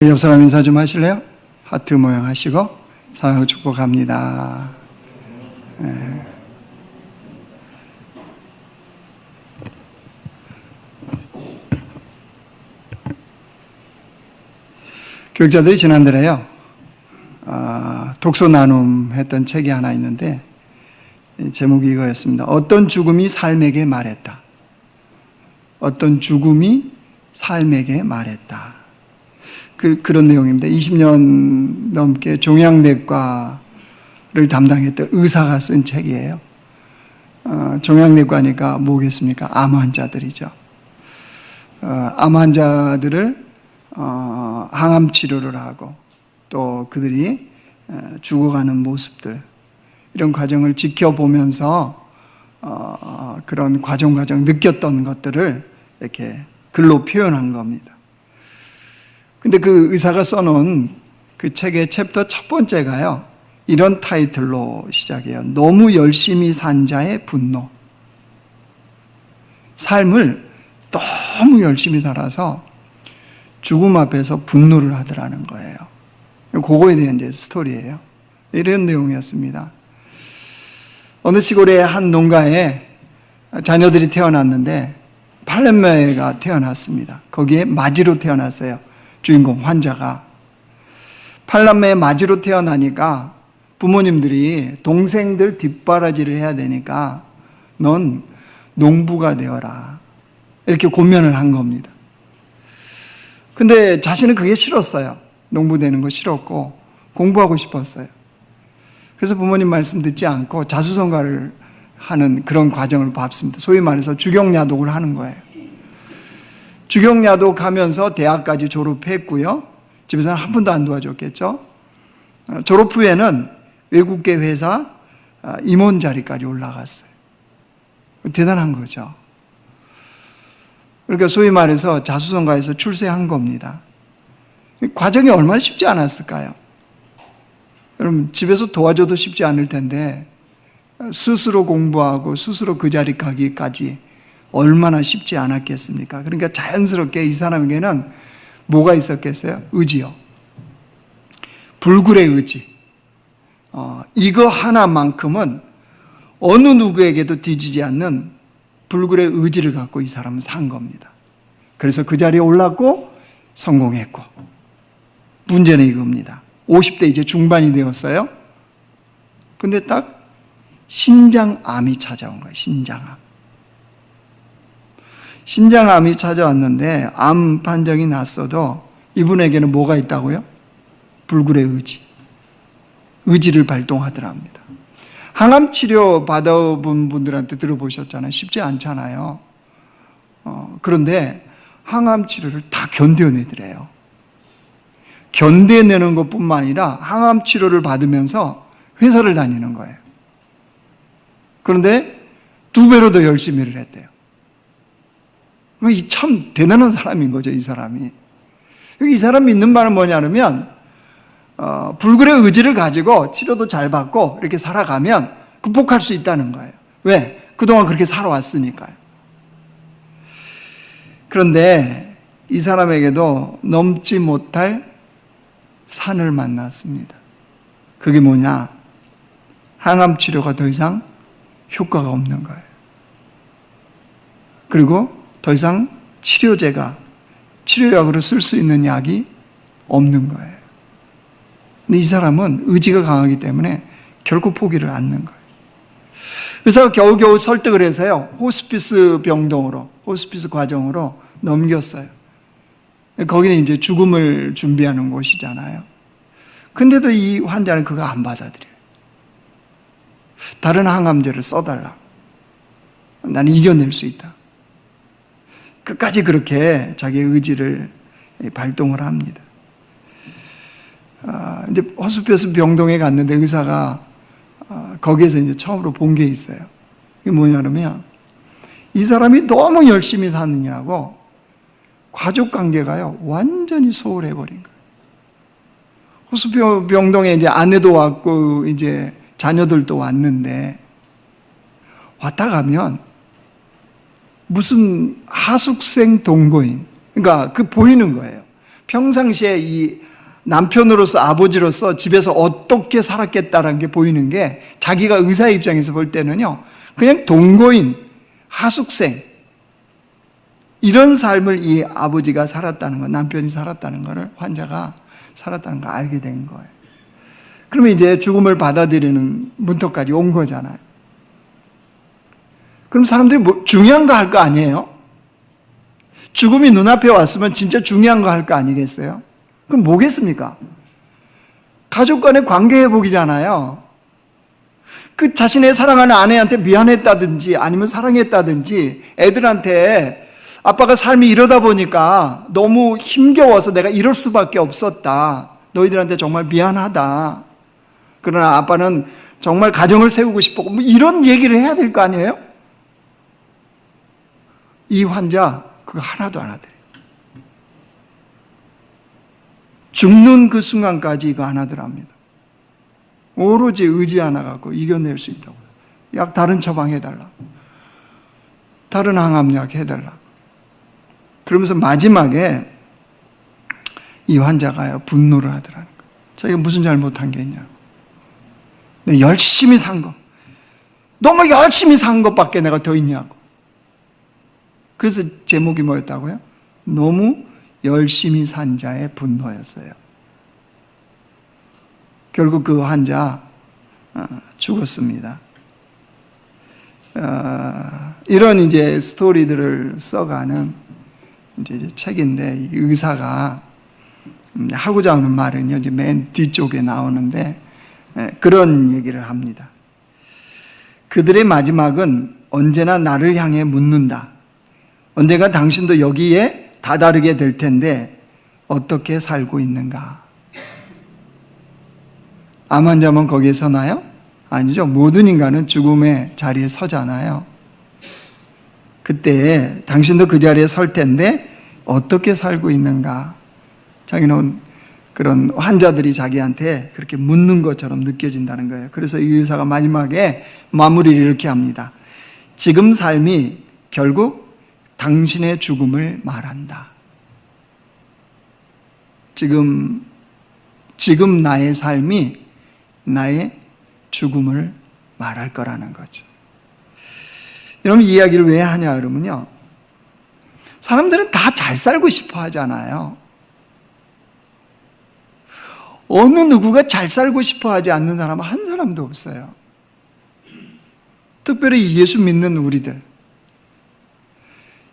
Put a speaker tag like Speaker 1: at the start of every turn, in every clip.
Speaker 1: 옆 사람 인사 좀 하실래요? 하트 모양 하시고 사랑하고 축복합니다. 네. 교육자들이 지난달에요 독서 나눔 했던 책이 하나 있는데 제목이 이거였습니다. 어떤 죽음이 삶에게 말했다. 어떤 죽음이 삶에게 말했다. 그런 내용입니다. 20년 넘게 종양내과를 담당했던 의사가 쓴 책이에요. 종양내과니까 뭐겠습니까? 암 환자들이죠. 암 환자들을 항암 치료를 하고 또 그들이 죽어가는 모습들, 이런 과정을 지켜보면서 그런 과정 느꼈던 것들을 이렇게 글로 표현한 겁니다. 근데 그 의사가 써놓은 그 책의 챕터 첫 번째가요, 이런 타이틀로 시작해요. 너무 열심히 산 자의 분노. 삶을 너무 열심히 살아서 죽음 앞에서 분노를 하더라는 거예요. 그거에 대한 이제 스토리예요. 이런 내용이었습니다. 어느 시골의 한 농가에 자녀들이 태어났는데 8년매가 태어났습니다. 거기에 마지로 태어났어요. 주인공 환자가. 8남매 마지로 태어나니까 부모님들이 동생들 뒷바라지를 해야 되니까 넌 농부가 되어라, 이렇게 권면을 한 겁니다. 근데 자신은 그게 싫었어요. 농부 되는 거 싫었고 공부하고 싶었어요. 그래서 부모님 말씀 듣지 않고 자수성가를 하는 그런 과정을 밟습니다. 소위 말해서 주경야독을 하는 거예요. 주경야독 하면서 대학까지 졸업했고요. 집에서는 한 번도 안 도와줬겠죠. 졸업 후에는 외국계 회사 임원 자리까지 올라갔어요. 대단한 거죠. 그러니까 소위 말해서 자수성가에서 출세한 겁니다. 과정이 얼마나 쉽지 않았을까요? 여러분, 집에서 도와줘도 쉽지 않을 텐데 스스로 공부하고 스스로 그 자리 가기까지 얼마나 쉽지 않았겠습니까? 그러니까 자연스럽게 이 사람에게는 뭐가 있었겠어요? 의지요. 불굴의 의지. 이거 하나만큼은 어느 누구에게도 뒤지지 않는 불굴의 의지를 갖고 이 사람은 산 겁니다. 그래서 그 자리에 올랐고 성공했고. 문제는 이겁니다. 50대 이제 중반이 되었어요. 근데 딱 신장암이 찾아온 거예요. 신장암이 찾아왔는데 암 판정이 났어도 이분에게는 뭐가 있다고요? 불굴의 의지. 의지를 발동하더랍니다. 항암 치료 받아본 분들한테 들어보셨잖아요. 쉽지 않잖아요. 그런데 항암 치료를 다 견뎌내더래요. 견뎌내는 것뿐만 아니라 항암 치료를 받으면서 회사를 다니는 거예요. 그런데 2배로 더 열심히 일을 했대요. 참 대단한 사람인 거죠, 이 사람이. 이 사람이 믿는 바는 뭐냐면 불굴의 의지를 가지고 치료도 잘 받고 이렇게 살아가면 극복할 수 있다는 거예요. 왜? 그동안 그렇게 살아왔으니까요. 그런데 이 사람에게도 넘지 못할 산을 만났습니다. 그게 뭐냐? 항암 치료가 더 이상 효과가 없는 거예요. 그리고 더 이상 치료약으로 쓸 수 있는 약이 없는 거예요. 근데 이 사람은 의지가 강하기 때문에 결코 포기를 않는 거예요. 그래서 겨우겨우 설득을 해서요, 호스피스 과정으로 넘겼어요. 거기는 이제 죽음을 준비하는 곳이잖아요. 근데도 이 환자는 그거 안 받아들여요. 다른 항암제를 써달라. 나는 이겨낼 수 있다. 끝까지 그렇게 자기의 의지를 발동을 합니다. 이제 호스피스 병동에 갔는데 의사가 거기에서 이제 처음으로 본 게 있어요. 이게 뭐냐면 이 사람이 너무 열심히 사느냐고 가족 관계가요 완전히 소홀해버린 거예요. 호스피스 병동에 이제 아내도 왔고 이제 자녀들도 왔는데 왔다 가면 무슨 하숙생 동거인, 그러니까 그 보이는 거예요. 평상시에 이 남편으로서 아버지로서 집에서 어떻게 살았겠다라는 게 보이는 게 자기가 의사의 입장에서 볼 때는요, 그냥 동거인, 하숙생, 이런 삶을 이 아버지가 살았다는 거, 남편이 살았다는 거를, 환자가 살았다는 걸 알게 된 거예요. 그러면 이제 죽음을 받아들이는 문턱까지 온 거잖아요. 그럼 사람들이 뭐 중요한 거 할 거 아니에요? 죽음이 눈앞에 왔으면 진짜 중요한 거 할 거 아니겠어요? 그럼 뭐겠습니까? 가족 간의 관계 회복이잖아요. 그 자신의 사랑하는 아내한테 미안했다든지 아니면 사랑했다든지 애들한테 아빠가 삶이 이러다 보니까 너무 힘겨워서 내가 이럴 수밖에 없었다. 너희들한테 정말 미안하다. 그러나 아빠는 정말 가정을 세우고 싶었고, 뭐 이런 얘기를 해야 될 거 아니에요? 이 환자 그거 하나도 안 하더래요. 죽는 그 순간까지 이거 안 하더랍니다. 오로지 의지 하나 갖고 이겨낼 수 있다고. 약 다른 처방해달라고. 다른 항암약 해달라고. 그러면서 마지막에 이 환자가요, 분노를 하더라는 거예요. 자기가 무슨 잘못한 게 있냐고. 내가 열심히 산 거. 너무 열심히 산 것밖에 내가 더 있냐고. 그래서 제목이 뭐였다고요? 너무 열심히 산 자의 분노였어요. 결국 그 환자 죽었습니다. 이런 이제 스토리들을 써가는 이제 책인데, 이 의사가 하고자 하는 말은요, 이제 맨 뒤쪽에 나오는데 그런 얘기를 합니다. 그들의 마지막은 언제나 나를 향해 묻는다. 언젠가 당신도 여기에 다다르게 될 텐데 어떻게 살고 있는가? 암 환자만 거기에 서나요? 아니죠. 모든 인간은 죽음의 자리에 서잖아요. 그때 당신도 그 자리에 설 텐데 어떻게 살고 있는가? 자기는 그런 환자들이 자기한테 그렇게 묻는 것처럼 느껴진다는 거예요. 그래서 이 의사가 마지막에 마무리를 이렇게 합니다. 지금 삶이 결국 당신의 죽음을 말한다. 지금 나의 삶이 나의 죽음을 말할 거라는 거죠. 여러분, 이 이야기를 왜 하냐 그러면요, 사람들은 다 잘 살고 싶어 하잖아요. 어느 누구가 잘 살고 싶어 하지 않는 사람은 한 사람도 없어요. 특별히 예수 믿는 우리들,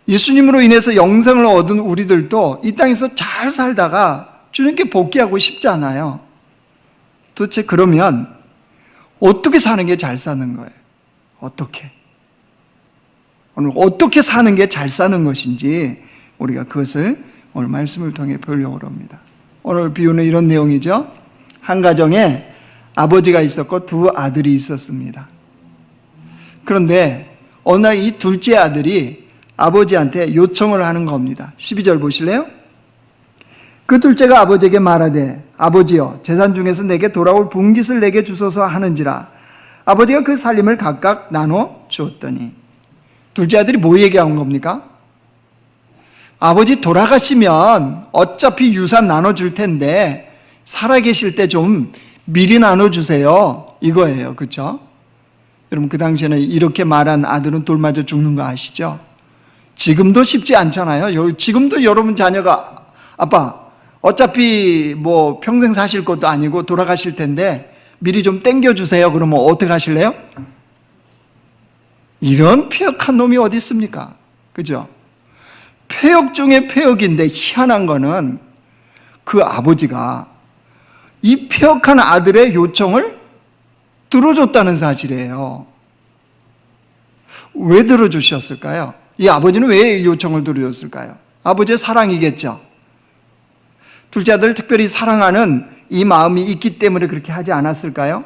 Speaker 1: 예수님으로 인해서 영생을 얻은 우리들도 이 땅에서 잘 살다가 주님께 복귀하고 싶잖아요. 도대체 그러면 어떻게 사는 게 잘 사는 거예요? 오늘 어떻게 사는 게 잘 사는 것인지 우리가 그것을 오늘 말씀을 통해 보려고 합니다. 오늘 비유는 이런 내용이죠. 한 가정에 아버지가 있었고 두 아들이 있었습니다. 그런데 어느 날 이 둘째 아들이 아버지한테 요청을 하는 겁니다. 12절 보실래요? 그 둘째가 아버지에게 말하되, 아버지여, 재산 중에서 내게 돌아올 분깃을 내게 주소서 하는지라. 아버지가 그 살림을 각각 나눠 주었더니. 둘째 아들이 뭐 얘기한 겁니까? 아버지 돌아가시면 어차피 유산 나눠줄 텐데 살아계실 때 좀 미리 나눠주세요, 이거예요. 그렇죠? 여러분, 그 당시에는 이렇게 말한 아들은 돌 맞아 죽는 거 아시죠? 지금도 쉽지 않잖아요. 지금도 여러분 자녀가, 아빠 어차피 뭐 평생 사실 것도 아니고 돌아가실 텐데 미리 좀 땡겨주세요, 그러면 어떻게 하실래요? 이런 폐역한 놈이 어디 있습니까? 그죠? 폐역 중에 폐역인데 희한한 거는 그 아버지가 이 폐역한 아들의 요청을 들어줬다는 사실이에요. 왜 들어주셨을까요? 이 아버지는 왜 요청을 들어줬을까요? 아버지의 사랑이겠죠. 둘째 아들을 특별히 사랑하는 이 마음이 있기 때문에 그렇게 하지 않았을까요?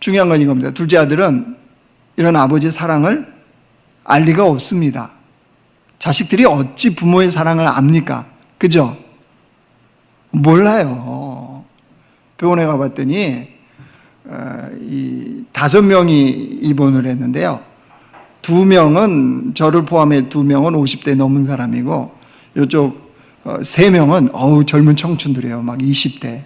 Speaker 1: 중요한 건 이겁니다. 둘째 아들은 이런 아버지의 사랑을 알 리가 없습니다. 자식들이 어찌 부모의 사랑을 압니까? 그죠? 몰라요. 병원에 가봤더니 이 5명이 입원을 했는데요. 2명은, 저를 포함해 2명은 50대 넘은 사람이고, 이쪽 3명은 젊은 청춘들이에요. 막 20대.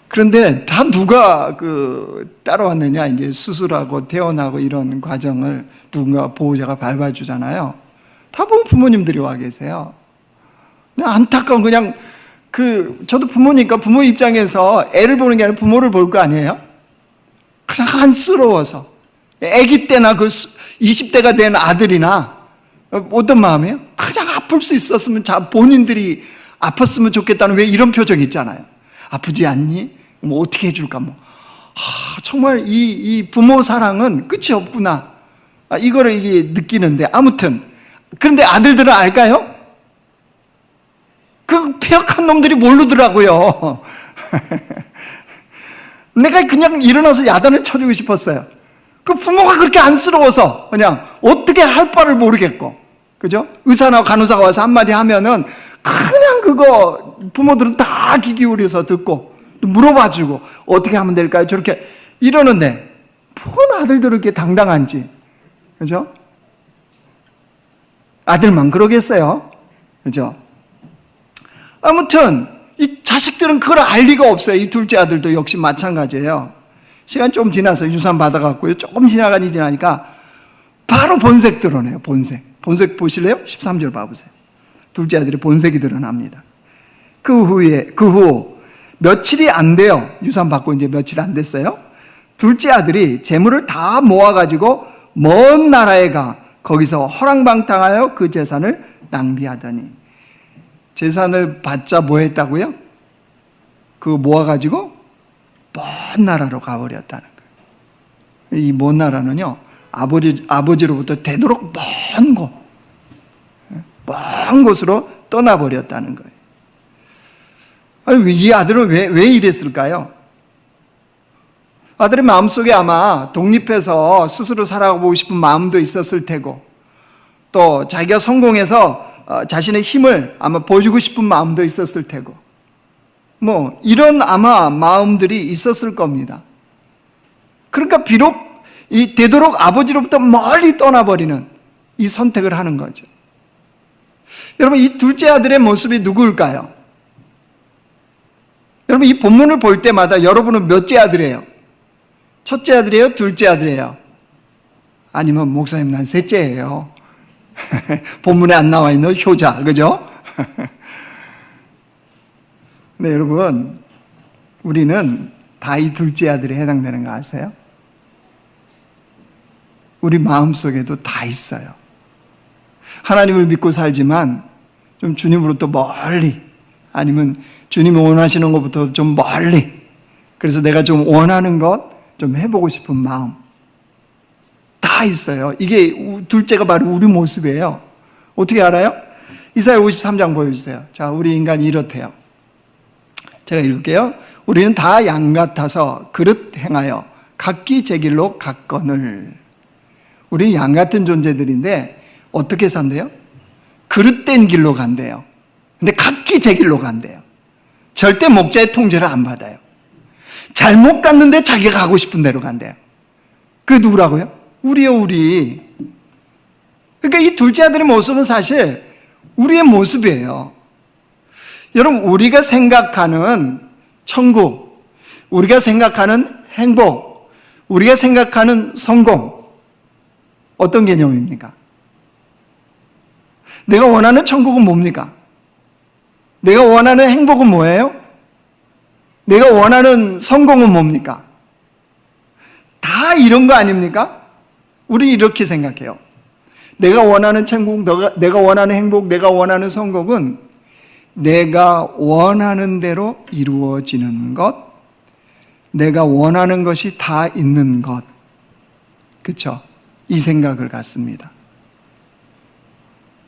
Speaker 1: 그런데 다 누가 따라왔느냐? 이제 수술하고 퇴원하고 이런 과정을 누군가 보호자가 밟아주잖아요. 다 보면 부모님들이 와 계세요. 그냥 안타까운 저도 부모니까 부모 입장에서 애를 보는 게 아니라 부모를 볼 거 아니에요? 그냥 안쓰러워서. 아기 때나 20대가 된 아들이나 어떤 마음이에요? 그냥 아플 수 있었으면 본인들이 아팠으면 좋겠다는 왜 이런 표정이 있잖아요. 아프지 않니? 뭐 어떻게 해줄까? 정말 이 부모 사랑은 끝이 없구나. 이거를 이게 느끼는데 아무튼 그런데 아들들은 알까요? 그 폐역한 놈들이 모르더라고요. 내가 그냥 일어나서 야단을 쳐주고 싶었어요. 그 부모가 그렇게 안쓰러워서 그냥 어떻게 할 바를 모르겠고, 그죠? 의사나 간호사가 와서 한마디 하면은 그냥 그거 부모들은 다 귀 기울여서 듣고 물어봐주고 어떻게 하면 될까요? 저렇게 이러는데 뭔 아들들은 이렇게 당당한지, 그죠? 아들만 그러겠어요, 그죠? 아무튼 이 자식들은 그걸 알 리가 없어요. 이 둘째 아들도 역시 마찬가지예요. 시간 좀 지나서 유산 받아갖고요. 조금 지나니까 바로 본색 드러내요. 본색 보실래요? 13절 봐보세요. 둘째 아들이 본색이 드러납니다. 그 후 며칠이 안 돼요. 유산 받고 이제 며칠 안 됐어요. 둘째 아들이 재물을 다 모아가지고 먼 나라에 가 거기서 허랑방탕하여 그 재산을 낭비하더니, 재산을 받자 뭐 했다고요? 그거 모아가지고 먼 나라로 가버렸다는 거예요. 이 먼 나라는요, 아버지로부터 되도록 먼 곳으로 떠나버렸다는 거예요. 아니, 이 아들은 왜 이랬을까요? 아들의 마음속에 아마 독립해서 스스로 살아가고 싶은 마음도 있었을 테고, 또 자기가 성공해서 자신의 힘을 아마 보여주고 싶은 마음도 있었을 테고, 뭐 이런 아마 마음들이 있었을 겁니다. 그러니까 비록 되도록 아버지로부터 멀리 떠나버리는 이 선택을 하는 거죠. 여러분, 이 둘째 아들의 모습이 누구일까요? 여러분, 이 본문을 볼 때마다 여러분은 몇째 아들이에요? 첫째 아들이에요? 둘째 아들이에요? 아니면 목사님 난 셋째예요. 본문에 안 나와 있는 효자, 그죠? 네, 여러분, 우리는 다 이 둘째 아들에 해당되는 거 아세요? 우리 마음속에도 다 있어요. 하나님을 믿고 살지만 좀 주님으로부터 멀리, 아니면 주님이 원하시는 것부터 좀 멀리, 그래서 내가 좀 원하는 것 좀 해보고 싶은 마음 다 있어요. 이게 둘째가 바로 우리 모습이에요. 어떻게 알아요? 이사야 53장 보여주세요. 자, 우리 인간이 이렇대요. 제가 읽을게요. 우리는 다 양 같아서 그릇 행하여 각기 제 길로 갔거늘. 우리는 양 같은 존재들인데 어떻게 산대요? 그릇된 길로 간대요. 근데 각기 제 길로 간대요. 절대 목자의 통제를 안 받아요. 잘못 갔는데 자기가 가고 싶은 대로 간대요. 그게 누구라고요? 우리요, 우리. 그러니까 이 둘째 아들의 모습은 사실 우리의 모습이에요. 여러분, 우리가 생각하는 천국, 우리가 생각하는 행복, 우리가 생각하는 성공, 어떤 개념입니까? 내가 원하는 천국은 뭡니까? 내가 원하는 행복은 뭐예요? 내가 원하는 성공은 뭡니까? 다 이런 거 아닙니까? 우리 이렇게 생각해요. 내가 원하는 천국, 내가 원하는 행복, 내가 원하는 성공은 내가 원하는 대로 이루어지는 것, 내가 원하는 것이 다 있는 것. 그렇죠? 이 생각을 갖습니다.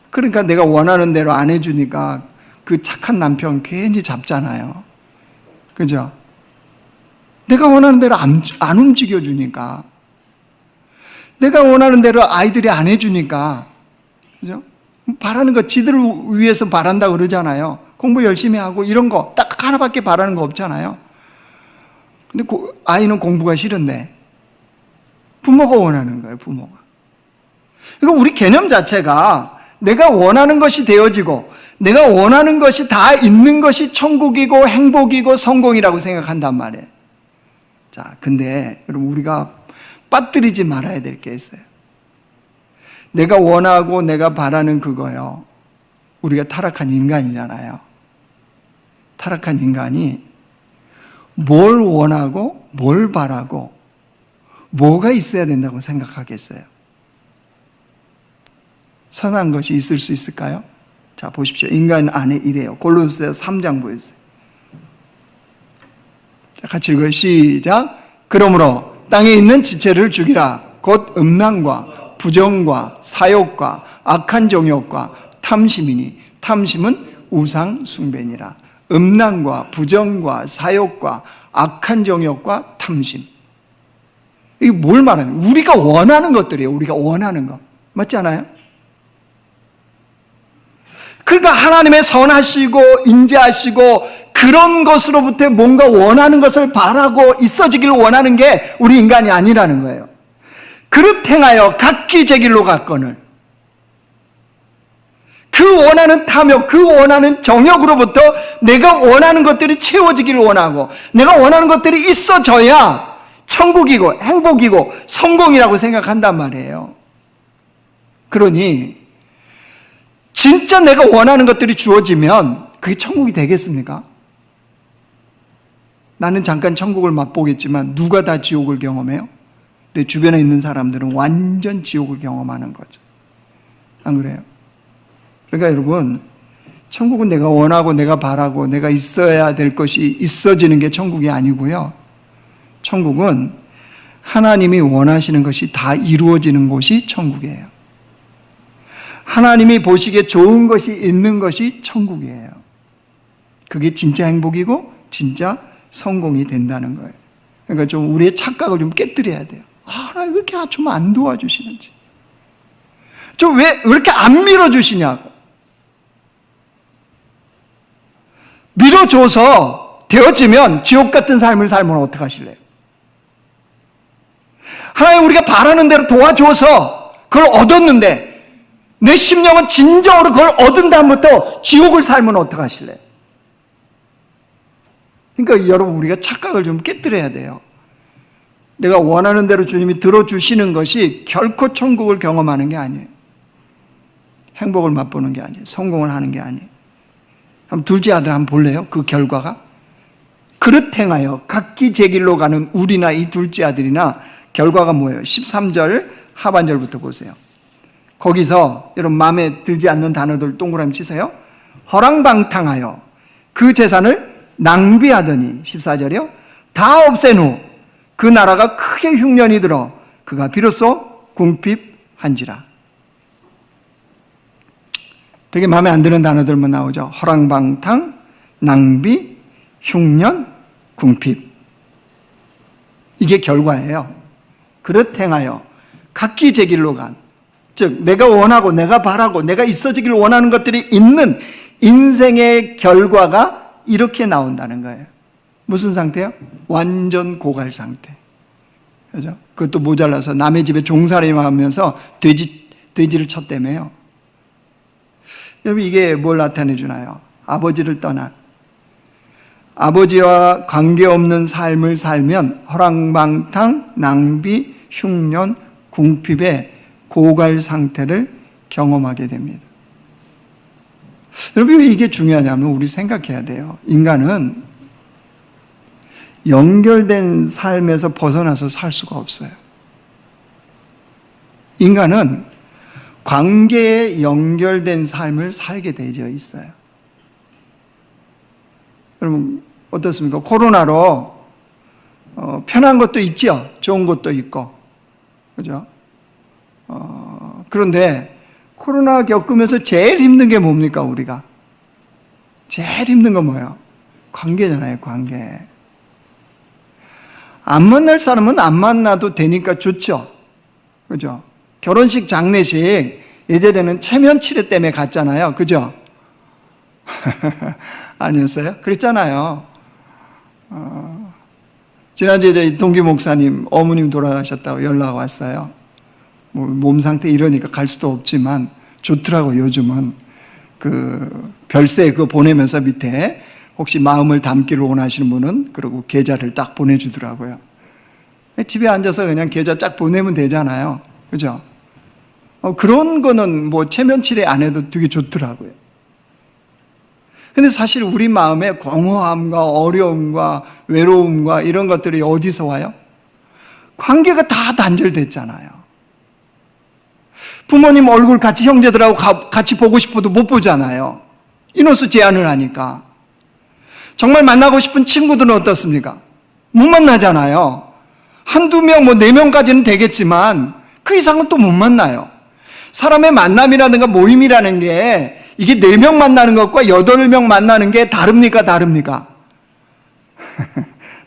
Speaker 1: 그러니까 내가 원하는 대로 안 해주니까 그 착한 남편 괜히 잡잖아요. 그죠? 내가 원하는 대로 안 움직여주니까, 내가 원하는 대로 아이들이 안 해주니까, 그죠? 바라는 거 지들을 위해서 바란다고 그러잖아요. 공부 열심히 하고 이런 거 딱 하나밖에 바라는 거 없잖아요. 근데 아이는 공부가 싫은데 부모가 원하는 거예요, 부모가. 그러니까 우리 개념 자체가 내가 원하는 것이 되어지고 내가 원하는 것이 다 있는 것이 천국이고 행복이고 성공이라고 생각한단 말이에요. 자, 근데 여러분 우리가 빠뜨리지 말아야 될 게 있어요. 내가 원하고 내가 바라는 그거요. 우리가 타락한 인간이잖아요. 타락한 인간이 뭘 원하고 뭘 바라고 뭐가 있어야 된다고 생각하겠어요? 선한 것이 있을 수 있을까요? 자, 보십시오. 인간 안에 이래요. 골로새 3장 보여주세요. 자, 같이 읽어요. 시작. 그러므로 땅에 있는 지체를 죽이라. 곧 음란과 부정과 사욕과 악한 정욕과 탐심이니 탐심은 우상 숭배니라. 음란과 부정과 사욕과 악한 정욕과 탐심. 이게 뭘 말하는 거예요? 우리가 원하는 것들이에요. 우리가 원하는 거. 맞지 않아요? 그러니까 하나님의 선하시고 인자하시고 그런 것으로부터 뭔가 원하는 것을 바라고 있어지기를 원하는 게 우리 인간이 아니라는 거예요. 그릇 행하여 각기 제 길로 갔거늘 그 원하는 탐욕, 그 원하는 정욕으로부터 내가 원하는 것들이 채워지기를 원하고 내가 원하는 것들이 있어져야 천국이고 행복이고 성공이라고 생각한단 말이에요. 그러니 진짜 내가 원하는 것들이 주어지면 그게 천국이 되겠습니까? 나는 잠깐 천국을 맛보겠지만 누가 다 지옥을 경험해요? 내 주변에 있는 사람들은 완전 지옥을 경험하는 거죠. 안 그래요? 그러니까 여러분, 천국은 내가 원하고 내가 바라고 내가 있어야 될 것이 있어지는 게 천국이 아니고요. 천국은 하나님이 원하시는 것이 다 이루어지는 곳이 천국이에요. 하나님이 보시기에 좋은 것이 있는 것이 천국이에요. 그게 진짜 행복이고 진짜 성공이 된다는 거예요. 그러니까 좀 우리의 착각을 좀 깨뜨려야 돼요. 하나님 왜 이렇게 좀 안 도와주시는지, 좀 왜 이렇게 안 밀어주시냐고. 밀어줘서 되어지면 지옥 같은 삶을 살면 어떡하실래요? 하나님 우리가 바라는 대로 도와줘서 그걸 얻었는데 내 심령은 진정으로 그걸 얻은 다음부터 지옥을 살면 어떡하실래요? 그러니까 여러분 우리가 착각을 좀 깨뜨려야 돼요. 내가 원하는 대로 주님이 들어주시는 것이 결코 천국을 경험하는 게 아니에요. 행복을 맛보는 게 아니에요. 성공을 하는 게 아니에요. 한번 둘째 아들 한번 볼래요? 그 결과가? 그릇 행하여 각기 제 길로 가는 우리나 이 둘째 아들이나 결과가 뭐예요? 13절 하반절부터 보세요. 거기서 여러분 마음에 들지 않는 단어들 동그라미 치세요. 허랑방탕하여 그 재산을 낭비하더니 14절이요. 다 없앤 후 그 나라가 크게 흉년이 들어 그가 비로소 궁핍한지라. 되게 마음에 안 드는 단어들만 나오죠. 허랑방탕, 낭비, 흉년, 궁핍. 이게 결과예요. 그릇 행하여 각기 제 길로 간, 즉 내가 원하고 내가 바라고 내가 있어지길 원하는 것들이 있는 인생의 결과가 이렇게 나온다는 거예요. 무슨 상태요? 완전 고갈 상태. 그죠? 그것도 모자라서 남의 집에 종살이만 하면서 돼지를 쳤다며요. 여러분 이게 뭘 나타내 주나요? 아버지를 떠난, 아버지와 관계없는 삶을 살면 허랑방탕, 낭비, 흉년, 궁핍의 고갈 상태를 경험하게 됩니다. 여러분 왜 이게 중요하냐면 우리 생각해야 돼요. 인간은 연결된 삶에서 벗어나서 살 수가 없어요. 인간은 관계에 연결된 삶을 살게 되어 있어요. 여러분 어떻습니까? 코로나로 편한 것도 있죠. 좋은 것도 있고, 그죠? 그런데 코로나 겪으면서 제일 힘든 게 뭡니까? 우리가 제일 힘든 건 뭐예요? 관계잖아요. 관계. 안 만날 사람은 안 만나도 되니까 좋죠. 그죠? 결혼식, 장례식 예전에는 체면 치레 때문에 갔잖아요. 그죠? 아니었어요? 그랬잖아요. 지난주에 저희 동기 목사님 어머님 돌아가셨다고 연락 왔어요. 뭐 몸 상태 이러니까 갈 수도 없지만 좋더라고. 요즘은 그 별세 그거 보내면서 밑에 혹시 마음을 담기를 원하시는 분은 그리고 계좌를 딱 보내주더라고요. 집에 앉아서 그냥 계좌 쫙 보내면 되잖아요. 그죠? 그런 거는 뭐 체면치레 안 해도 되게 좋더라고요. 근데 사실 우리 마음에 공허함과 어려움과 외로움과 이런 것들이 어디서 와요? 관계가 다 단절됐잖아요. 부모님 얼굴 같이 형제들하고 같이 보고 싶어도 못 보잖아요. 인원수 제한을 하니까. 정말 만나고 싶은 친구들은 어떻습니까? 못 만나잖아요. 한두 명, 뭐 4명까지는 되겠지만 그 이상은 또 못 만나요. 사람의 만남이라든가 모임이라는 게 이게 4명 만나는 것과 8명 만나는 게 다릅니까?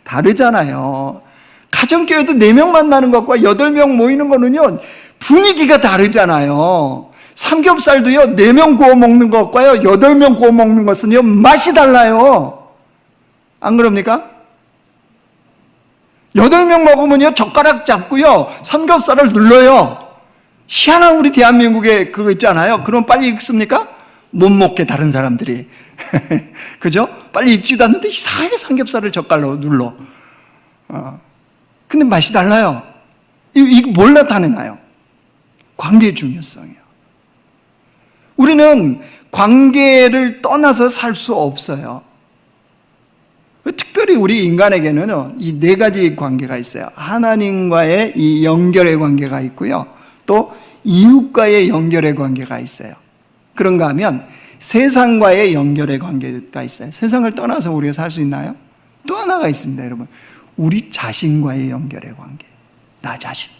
Speaker 1: 다르잖아요. 가정교회도 4명 만나는 것과 8명 모이는 거는요, 분위기가 다르잖아요. 삼겹살도요, 4명 구워 먹는 것과요, 8명 구워 먹는 것은요, 맛이 달라요. 안 그럽니까? 8명 먹으면요, 젓가락 잡고요, 삼겹살을 눌러요. 희한한 우리 대한민국에 그거 있잖아요. 그럼 빨리 익습니까? 못 먹게 다른 사람들이. 그죠? 빨리 익지도 않는데 이상하게 삼겹살을 젓갈로 눌러. 근데 맛이 달라요. 이거 뭘 나타내나요? 관계의 중요성이에요. 우리는 관계를 떠나서 살 수 없어요. 특별히 우리 인간에게는 이 4가지 관계가 있어요. 하나님과의 이 연결의 관계가 있고요. 또 이웃과의 연결의 관계가 있어요. 그런가 하면 세상과의 연결의 관계가 있어요. 세상을 떠나서 우리가 살 수 있나요? 또 하나가 있습니다, 여러분. 우리 자신과의 연결의 관계. 나 자신.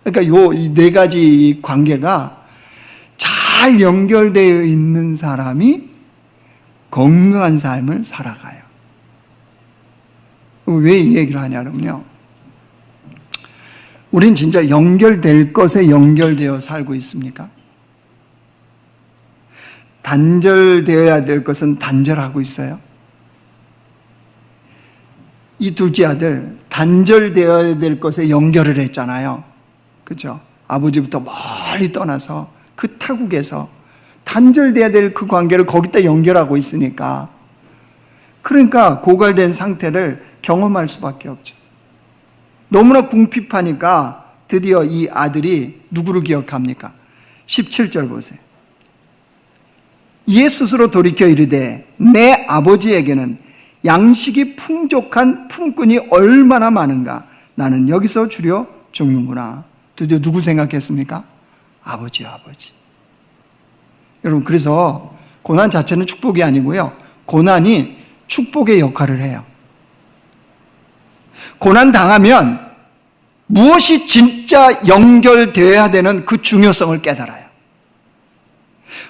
Speaker 1: 그러니까 이 4가지 관계가 잘 연결되어 있는 사람이 건강한 삶을 살아가요. 왜 이 얘기를 하냐면요. 우린 진짜 연결될 것에 연결되어 살고 있습니까? 단절되어야 될 것은 단절하고 있어요. 이 둘째 아들, 단절되어야 될 것에 연결을 했잖아요. 그죠? 아버지부터 멀리 떠나서 그 타국에서 단절돼야 될 그 관계를 거기다 연결하고 있으니까, 그러니까 고갈된 상태를 경험할 수밖에 없죠. 너무나 궁핍하니까 드디어 이 아들이 누구를 기억합니까? 17절 보세요. 이에 스스로 돌이켜 이르되 내 아버지에게는 양식이 풍족한 품꾼이 얼마나 많은가. 나는 여기서 주려 죽는구나. 드디어 누구 생각했습니까? 아버지요, 아버지. 여러분, 그래서 고난 자체는 축복이 아니고요, 고난이 축복의 역할을 해요. 고난 당하면 무엇이 진짜 연결되어야 되는 그 중요성을 깨달아요.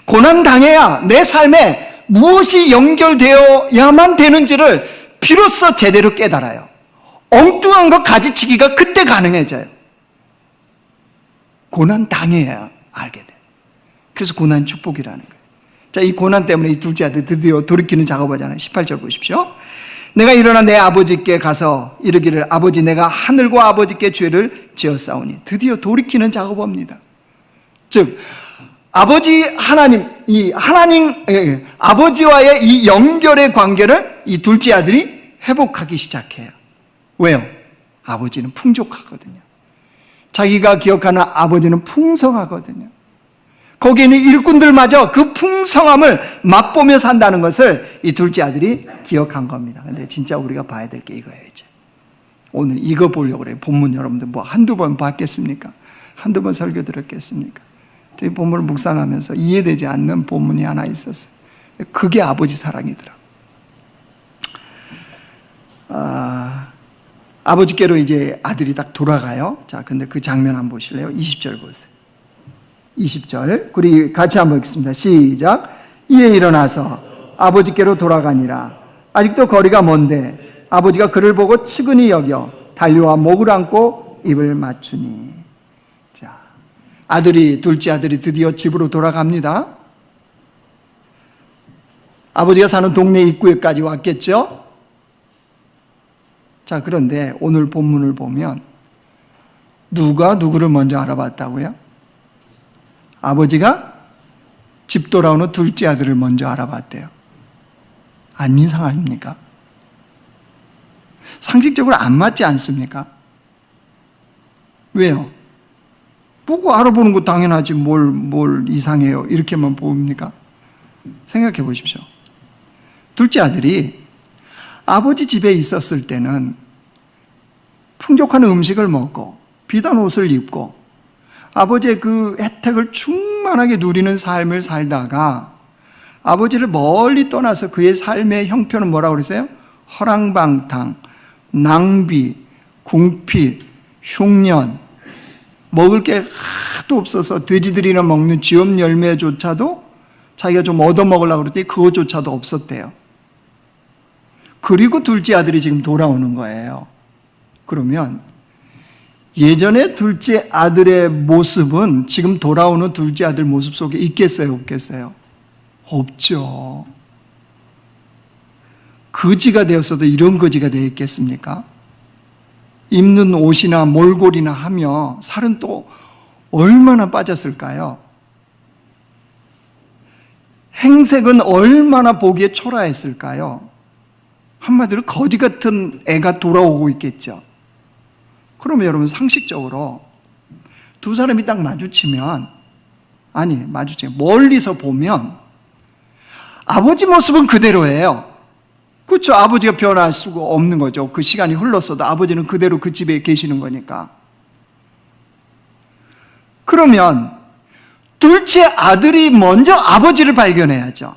Speaker 1: 고난 당해야 내 삶에 무엇이 연결되어야만 되는지를 비로소 제대로 깨달아요. 엉뚱한 거 가지치기가 그때 가능해져요. 고난 당해야 알게 돼요. 그래서 고난 축복이라는 거예요. 자, 이 고난 때문에 이 둘째 아들 드디어 돌이키는 작업하잖아요. 18절 보십시오. 내가 일어나 내 아버지께 가서 이르기를 아버지 내가 하늘과 아버지께 죄를 지었사오니. 드디어 돌이키는 작업합니다. 즉 아버지 하나님, 아버지와의 이 연결의 관계를 이 둘째 아들이 회복하기 시작해요. 왜요? 아버지는 풍족하거든요. 자기가 기억하는 아버지는 풍성하거든요. 거기에 있는 일꾼들마저 그 풍성함을 맛보며 산다는 것을 이 둘째 아들이 기억한 겁니다. 근데 진짜 우리가 봐야 될 게 이거예요, 이제. 오늘 이거 보려고 그래요. 본문 여러분들 뭐 한두 번 봤겠습니까? 한두 번 설교 들었겠습니까? 저희 본문을 묵상하면서 이해되지 않는 본문이 하나 있었어요. 그게 아버지 사랑이더라고요. 아버지께로 이제 아들이 딱 돌아가요. 자, 근데 그 장면 한번 보실래요? 20절 보세요. 20절. 우리 같이 한번 읽겠습니다. 시작. 이에 일어나서 아버지께로 돌아가니라. 아직도 거리가 먼데 아버지가 그를 보고 측은히 여겨 달려와 목을 안고 입을 맞추니. 자, 둘째 아들이 드디어 집으로 돌아갑니다. 아버지가 사는 동네 입구에까지 왔겠죠? 자, 그런데 오늘 본문을 보면 누가 누구를 먼저 알아봤다고요? 아버지가 집 돌아오는 둘째 아들을 먼저 알아봤대요. 안 이상합니까? 상식적으로 안 맞지 않습니까? 왜요? 보고 알아보는 거 당연하지 뭘 이상해요 이렇게만 보입니까? 생각해 보십시오. 둘째 아들이 아버지 집에 있었을 때는 풍족한 음식을 먹고 비단 옷을 입고 아버지의 그 혜택을 충만하게 누리는 삶을 살다가 아버지를 멀리 떠나서 그의 삶의 형편은 뭐라고 그랬어요? 허랑방탕, 낭비, 궁핍, 흉년, 먹을 게 하도 없어서 돼지들이나 먹는 쥐엄 열매조차도 자기가 좀 얻어먹으려고 그랬더니 그것조차도 없었대요. 그리고 둘째 아들이 지금 돌아오는 거예요. 그러면 예전에 둘째 아들의 모습은 지금 돌아오는 둘째 아들 모습 속에 있겠어요? 없겠어요? 없죠. 거지가 되었어도 이런 거지가 되었겠습니까? 입는 옷이나 몰골이나 하며 살은 또 얼마나 빠졌을까요? 행색은 얼마나 보기에 초라했을까요? 한마디로 거지 같은 애가 돌아오고 있겠죠. 그러면 여러분 상식적으로 두 사람이 딱 마주치면 멀리서 보면 아버지 모습은 그대로예요. 그렇죠. 아버지가 변할 수가 없는 거죠. 그 시간이 흘렀어도 아버지는 그대로 그 집에 계시는 거니까. 그러면 둘째 아들이 먼저 아버지를 발견해야죠.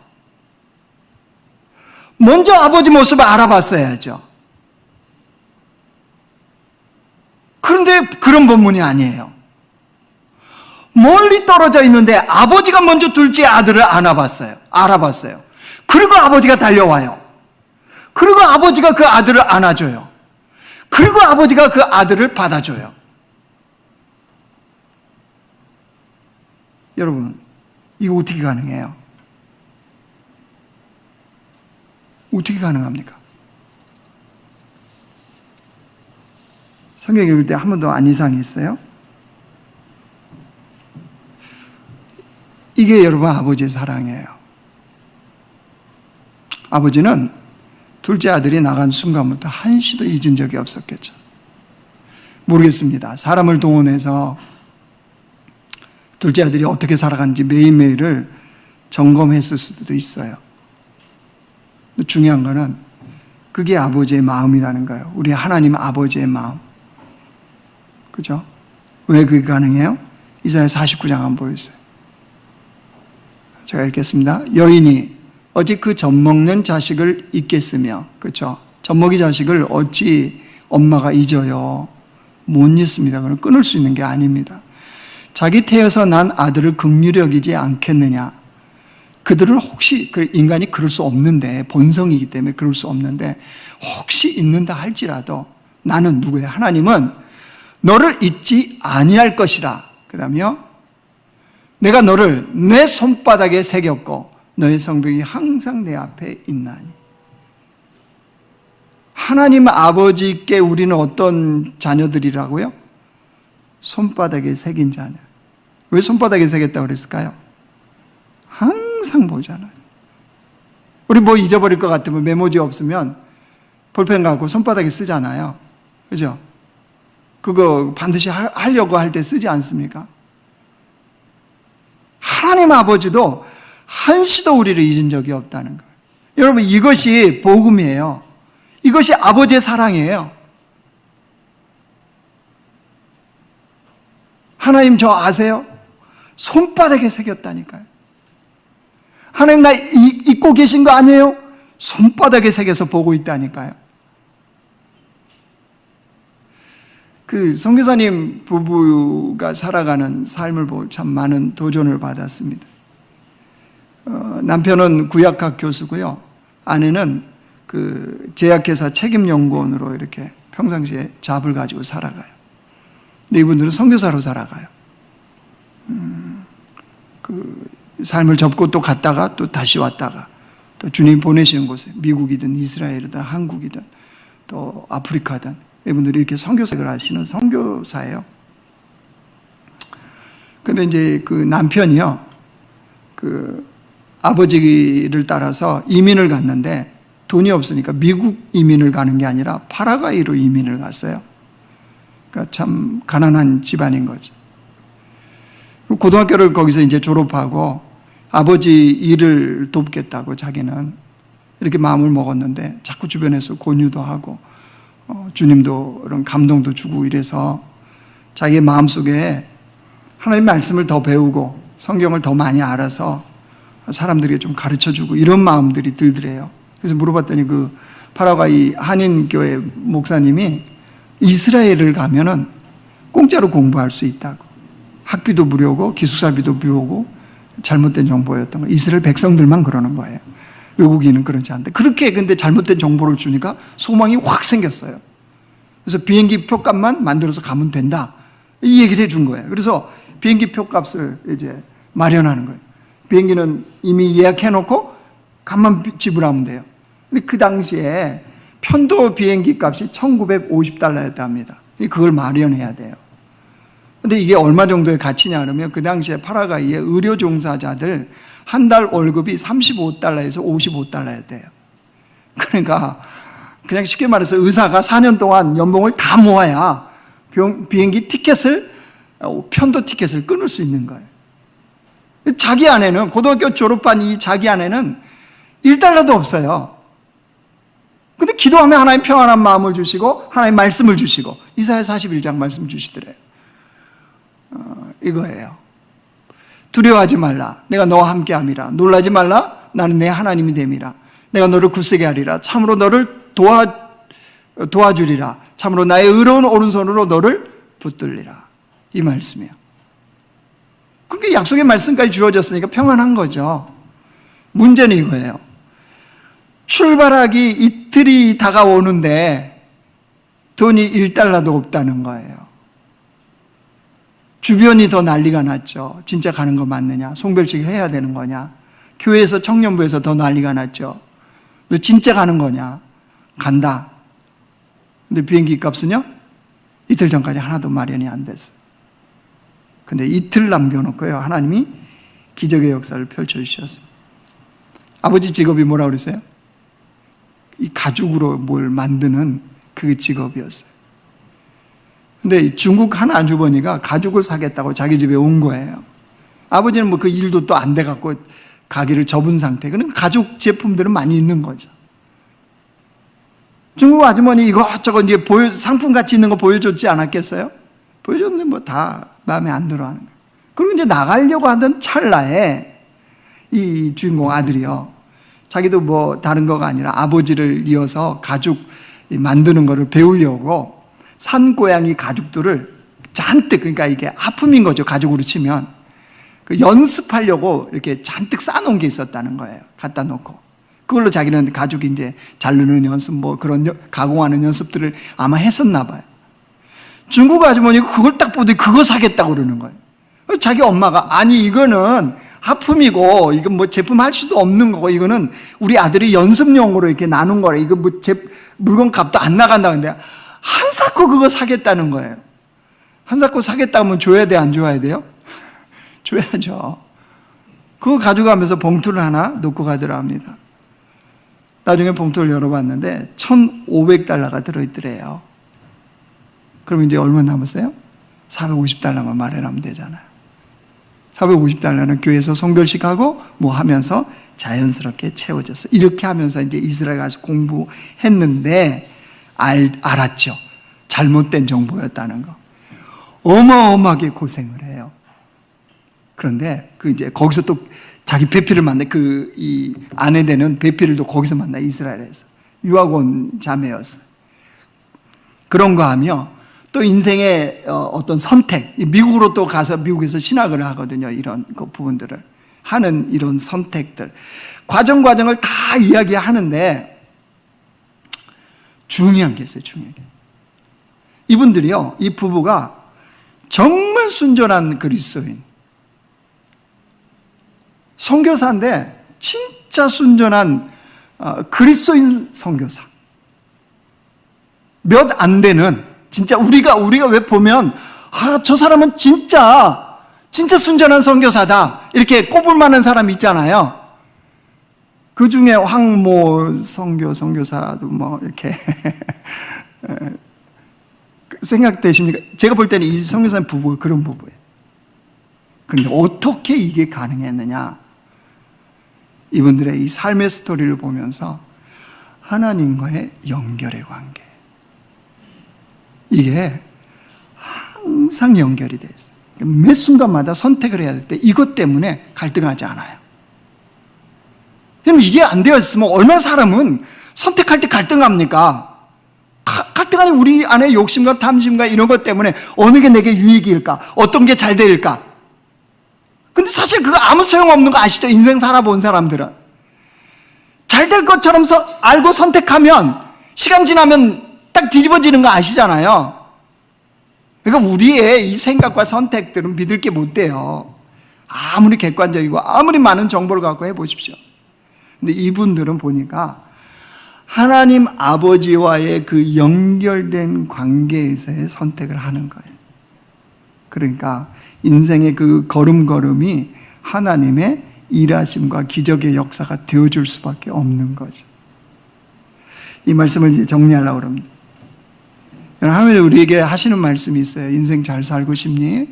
Speaker 1: 먼저 아버지 모습을 알아봤어야죠. 그런데 그런 본문이 아니에요. 멀리 떨어져 있는데 아버지가 먼저 둘째 아들을 알아봤어요. 그리고 아버지가 달려와요. 그리고 아버지가 그 아들을 안아줘요. 그리고 아버지가 그 아들을 받아줘요. 여러분, 이거 어떻게 가능해요? 어떻게 가능합니까? 성경 읽을 때 한 번도 안 이상했어요? 이게 여러분 아버지의 사랑이에요. 아버지는 둘째 아들이 나간 순간부터 한시도 잊은 적이 없었겠죠. 모르겠습니다. 사람을 동원해서 둘째 아들이 어떻게 살아가는지 매일매일을 점검했을 수도 있어요. 중요한 거는 그게 아버지의 마음이라는 거예요. 우리 하나님 아버지의 마음. 그죠? 왜 그게 가능해요? 이사야 49장 한번 보여주세요. 제가 읽겠습니다. 여인이 어찌 그 젖먹는 자식을 잊겠으며, 그렇죠? 젖먹이 자식을 어찌 엄마가 잊어요? 못 잊습니다. 그건 끊을 수 있는 게 아닙니다. 자기 태에서 난 아들을 긍휼히 여기지 않겠느냐? 그들은 혹시, 인간이 그럴 수 없는데, 본성이기 때문에 그럴 수 없는데, 혹시 잊는다 할지라도 나는 누구예요? 하나님은 너를 잊지 아니할 것이라. 그 다음에요, 내가 너를 내 손바닥에 새겼고 너의 성벽이 항상 내 앞에 있나니. 하나님 아버지께 우리는 어떤 자녀들이라고요? 손바닥에 새긴 자녀. 왜 손바닥에 새겼다고 그랬을까요? 항상 보잖아요. 우리 뭐 잊어버릴 것 같으면 메모지 없으면 볼펜 갖고 손바닥에 쓰잖아요. 그죠? 그거 반드시 하려고 할 때 쓰지 않습니까? 하나님 아버지도 한시도 우리를 잊은 적이 없다는 거예요. 여러분, 이것이 복음이에요. 이것이 아버지의 사랑이에요. 하나님 저 아세요? 손바닥에 새겼다니까요. 하나님 나 잊고 계신 거 아니에요? 손바닥에 새겨서 보고 있다니까요. 그 선교사님 부부가 살아가는 삶을 보고 참 많은 도전을 받았습니다. 남편은 구약학 교수고요. 아내는 그 제약회사 책임연구원으로 이렇게 평상시에 잡을 가지고 살아가요. 근데 이분들은 선교사로 살아가요. 그 삶을 접고 또 갔다가 또 다시 왔다가 또 주님 보내시는 곳에 미국이든 이스라엘이든 한국이든 또 아프리카든 이분들이 이렇게 선교사를 하시는 선교사예요. 근데 이제 그 남편이요, 그 아버지를 따라서 이민을 갔는데 돈이 없으니까 미국 이민을 가는 게 아니라 파라과이로 이민을 갔어요. 그러니까 참 가난한 집안인 거죠. 고등학교를 거기서 이제 졸업하고 아버지 일을 돕겠다고 자기는 이렇게 마음을 먹었는데 자꾸 주변에서 권유도 하고 주님도 그런 감동도 주고 이래서 자기의 마음속에 하나님 말씀을 더 배우고 성경을 더 많이 알아서 사람들에게 좀 가르쳐주고 이런 마음들이 들더래요. 그래서 물어봤더니 그 파라과이 한인교회 목사님이 이스라엘을 가면은 공짜로 공부할 수 있다고. 학비도 무료고 기숙사비도 무료고 잘못된 정보였던 거예요. 이스라엘 백성들만 그러는 거예요. 외국인은 그러지 않는데. 그렇게 근데 잘못된 정보를 주니까 소망이 확 생겼어요. 그래서 비행기 표값만 만들어서 가면 된다. 이 얘기를 해준 거예요. 그래서 비행기 표값을 이제 마련하는 거예요. 비행기는 이미 예약해놓고 값만 지불하면 돼요. 근데 그 당시에 편도 비행기 값이 1950달러였다 합니다. 그걸 마련해야 돼요. 근데 이게 얼마 정도의 가치냐 그러면 그 당시에 파라과이의 의료 종사자들 한 달 월급이 35달러에서 55달러였대요. 그러니까 그냥 쉽게 말해서 의사가 4년 동안 연봉을 다 모아야 비행기 티켓을, 편도 티켓을 끊을 수 있는 거예요. 자기 아내는, 고등학교 졸업한 이 자기 아내는 1달러도 없어요. 근데 기도하면 하나님 평안한 마음을 주시고 하나님 말씀을 주시고 이사야 41장 말씀 주시더래요. 이거예요. 두려워하지 말라. 내가 너와 함께함이라. 놀라지 말라. 나는 내 하나님이 됨이라. 내가 너를 굳세게 하리라. 참으로 너를 도와주리라. 참으로 나의 의로운 오른손으로 너를 붙들리라. 이 말씀이에요. 그렇게 약속의 말씀까지 주어졌으니까 평안한 거죠. 문제는 이거예요. 출발하기 이틀이 다가오는데 돈이 1달러도 없다는 거예요. 주변이 더 난리가 났죠. 진짜 가는 거 맞느냐? 송별식 해야 되는 거냐? 교회에서 청년부에서 더 난리가 났죠. 너 진짜 가는 거냐? 간다. 근데 비행기 값은요? 이틀 전까지 하나도 마련이 안 됐어요. 근데 이틀 남겨놓고요. 하나님이 기적의 역사를 펼쳐주셨어요. 아버지 직업이 뭐라고 그랬어요? 이 가죽으로 뭘 만드는 그 직업이었어요. 근데 중국 한 아주버니가 가죽을 사겠다고 자기 집에 온 거예요. 아버지는 뭐 그 일도 또 안 돼갖고 가게를 접은 상태. 그러니까 가죽 제품들은 많이 있는 거죠. 중국 아주머니 이것저것 이제 상품 같이 있는 거 보여줬지 않았겠어요? 보여줬는데 뭐 다 마음에 안 들어 하는 거예요. 그리고 이제 나가려고 하던 찰나에 이 주인공 아들이요. 자기도 뭐 다른 거가 아니라 아버지를 이어서 가죽 만드는 거를 배우려고 산고양이 가죽들을 잔뜩, 그러니까 이게 하품인 거죠. 가죽으로 치면. 그 연습하려고 이렇게 잔뜩 쌓아놓은 게 있었다는 거예요. 갖다 놓고. 그걸로 자기는 가죽 이제 자르는 연습, 뭐 그런 가공하는 연습들을 아마 했었나 봐요. 중국 아주머니가 그걸 딱 보더니 그거 사겠다고 그러는 거예요. 자기 엄마가 아니 이거는 하품이고 이건 뭐 제품 할 수도 없는 거고 이거는 우리 아들이 연습용으로 이렇게 나눈 거래. 이거 뭐 물건 값도 안 나간다. 근데 한 사코 그거 사겠다는 거예요. 한 사코 사겠다 하면 줘야 돼, 안 줘야 돼요? 줘야죠. 그거 가져가면서 봉투를 하나 놓고 가더라 합니다. 나중에 봉투를 열어봤는데 1,500달러가 들어있더래요. 그럼 이제 얼마 남았어요? 450달러만 마련하면 되잖아요. 450달러는 교회에서 송별식하고 뭐 하면서 자연스럽게 채워졌어요. 이렇게 하면서 이제 이스라엘 가서 공부했는데 알았죠. 잘못된 정보였다는 거. 어마어마하게 고생을 해요. 그런데 그 이제 거기서 또 자기 배필을 만나, 이 아내 되는 배필을 또 거기서 만나, 이스라엘에서. 유학 온 자매였어요. 그런 거 하며 또 인생의 어떤 선택, 미국으로 또 가서 미국에서 신학을 하거든요. 이런 그 부분들을 하는 이런 선택들. 과정을 다 이야기하는데 중요한 게 있어요, 중요한 게. 이분들이요, 이 부부가 정말 순전한 그리스도인. 선교사인데, 진짜 순전한 그리스도인 선교사. 몇 안 되는, 진짜 우리가 왜 보면, 저 사람은 진짜 진짜 순전한 선교사다 이렇게 꼽을 만한 사람 있잖아요. 그 중에 황모 선교사도 뭐 이렇게 생각되십니까? 제가 볼 때는 이 선교사님 부부가 그런 부부예요. 그런데 어떻게 이게 가능했느냐? 이분들의 이 삶의 스토리를 보면서 하나님과의 연결의 관계, 이게 항상 연결이 돼 있어요. 매 순간마다 선택을 해야 될 때 이것 때문에 갈등하지 않아요. 그럼 이게 안 되어 있으면 얼마나 사람은 선택할 때 갈등합니까? 갈등하니 우리 안에 욕심과 탐심과 이런 것 때문에 어느 게 내게 유익일까? 어떤 게 잘 될까? 근데 사실 그거 아무 소용없는 거 아시죠? 인생 살아본 사람들은. 잘 될 것처럼 알고 선택하면 시간 지나면 딱 뒤집어지는 거 아시잖아요. 그러니까 우리의 이 생각과 선택들은 믿을 게 못 돼요. 아무리 객관적이고 아무리 많은 정보를 갖고 해보십시오. 근데 이분들은 보니까 하나님 아버지와의 그 연결된 관계에서의 선택을 하는 거예요. 그러니까 인생의 그 걸음걸음이 하나님의 일하심과 기적의 역사가 되어줄 수밖에 없는 거죠. 이 말씀을 이제 정리하려고 합니다. 하나님이 우리에게 하시는 말씀이 있어요. 인생 잘 살고 싶니?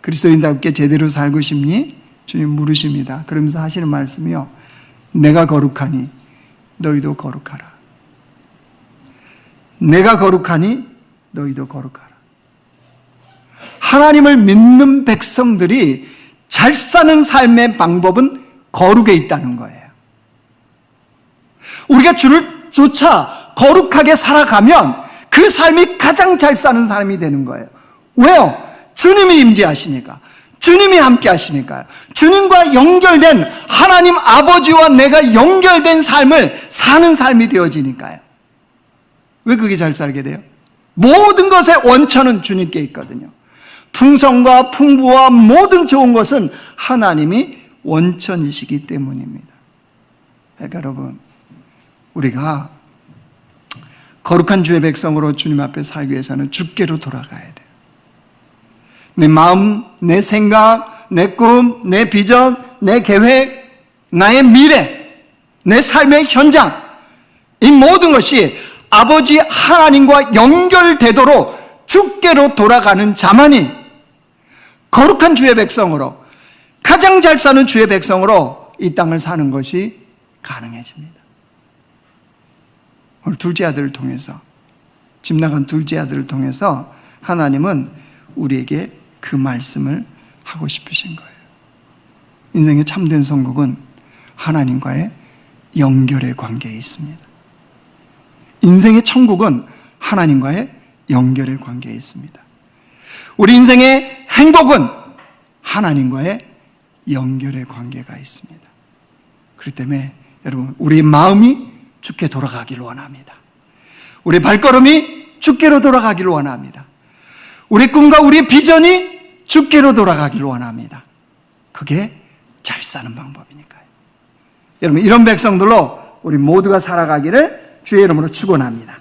Speaker 1: 그리스도인답게 제대로 살고 싶니? 주님 물으십니다. 그러면서 하시는 말씀이요, 내가 거룩하니 너희도 거룩하라. 내가 거룩하니 너희도 거룩하라. 하나님을 믿는 백성들이 잘 사는 삶의 방법은 거룩에 있다는 거예요. 우리가 주를 쫓아 거룩하게 살아가면 그 삶이 가장 잘 사는 삶이 되는 거예요. 왜요? 주님이 임재하시니까, 주님이 함께 하시니까요. 주님과 연결된, 하나님 아버지와 내가 연결된 삶을 사는 삶이 되어지니까요. 왜 그게 잘 살게 돼요? 모든 것의 원천은 주님께 있거든요. 풍성과 풍부와 모든 좋은 것은 하나님이 원천이시기 때문입니다. 그러니까 여러분, 우리가 거룩한 주의 백성으로 주님 앞에 살기 위해서는 주께로 돌아가야 돼요. 내 마음, 내 생각, 내 꿈, 내 비전, 내 계획, 나의 미래, 내 삶의 현장, 이 모든 것이 아버지 하나님과 연결되도록 주께로 돌아가는 자만이 거룩한 주의 백성으로, 가장 잘 사는 주의 백성으로 이 땅을 사는 것이 가능해집니다. 오늘 둘째 아들을 통해서, 집 나간 둘째 아들을 통해서 하나님은 우리에게 그 말씀을 하고 싶으신 거예요. 인생의 참된 선곡은 하나님과의 연결의 관계에 있습니다. 인생의 천국은 하나님과의 연결의 관계에 있습니다. 우리 인생의 행복은 하나님과의 연결의 관계가 있습니다. 그렇기 때문에 여러분, 우리 마음이 주께 돌아가기를 원합니다. 우리 발걸음이 주께로 돌아가기를 원합니다. 우리 꿈과 우리 비전이 주께로 돌아가기를 원합니다. 그게 잘 사는 방법이니까요. 여러분, 이런 백성들로 우리 모두가 살아가기를 주의 이름으로 축원합니다.